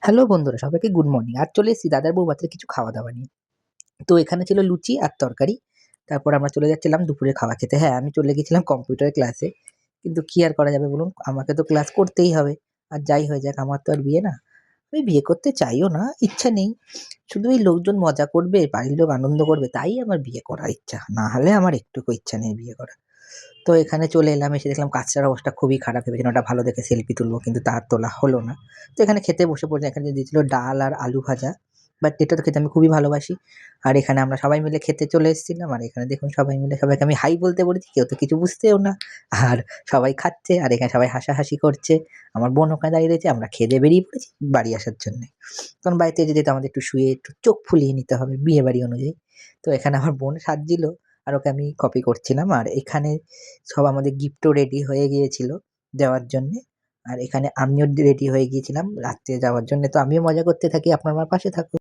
Hello বন্ধুরা, সবাইকে good morning. আজ চলে এসেছি দাদার বৌভাতের কিছু খাওয়া-দাওয়া নিয়ে। তো এখানে ছিল লুচি আর তরকারি। তারপর আমরা চলে যাচ্ছিলাম দুপুরে খাওয়া খেতে। হ্যাঁ, আমি চলে গেছিলাম কম্পিউটার ক্লাসে। কিন্তু কি আর করা যাবে বলুন? আমাকে তো ক্লাস করতেই হবে। আর যাই হয়ে যাক, আমার তো আর বিয়ে না। আমি বিয়ে করতে চাইও না, ইচ্ছা নেই। শুধু এই লোকজন মজা করবে, বাড়ির লোক আনন্দ করবে, তাই আমার বিয়ে করার ইচ্ছা। না হলে আমার একটুকু ইচ্ছা নেই বিয়ে করার। তো এখানে চলে এলাম, এসে দেখলাম কাজটার অবস্থা খুবই খারাপ। ভেবেছিলাম ওটা ভালো দেখে সেলফি তুলবো, কিন্তু তা আর তোলা হলো না। তো এখানে খেতে বসে পড়লাম। এখানে দিয়েছিল ডাল আর আলু ভাজা। বাট এটা তো খেতে আমি খুবই ভালোবাসি। আর এখানে আমরা সবাই মিলে খেতে চলে এসেছিলাম। আর এখানে দেখুন সবাই মিলে সবাইকে আমি হাই বলতে বলেছি, কেউ তো কিছু বুঝতেও না। আর সবাই খাচ্ছে, আর এখানে সবাই হাসাহাসি করছে। আমার বোন ওখানে দাঁড়িয়ে রয়েছে। আমরা খেয়ে দিয়ে বেরিয়ে পড়েছি বাড়ি আসার জন্যে। কারণ বাড়িতে যেতে আমাদের একটু শুয়ে একটু চোখ ফুলিয়ে নিতে হবে বিয়েবাড়ি অনুযায়ী। তো এখানে আমার বোন সাজছিল, আর ওকে আমি কপি করছিলাম। আর এখানে সব আমাদের গিফটও রেডি হয়ে গিয়েছিল দেওয়ার জন্যে। আর এখানে আমিও রেডি হয়ে গিয়েছিলাম রাত্রে যাওয়ার জন্যে। তো আমিও মজা করতে থাকি, আপনারা আমার পাশে থাকুন।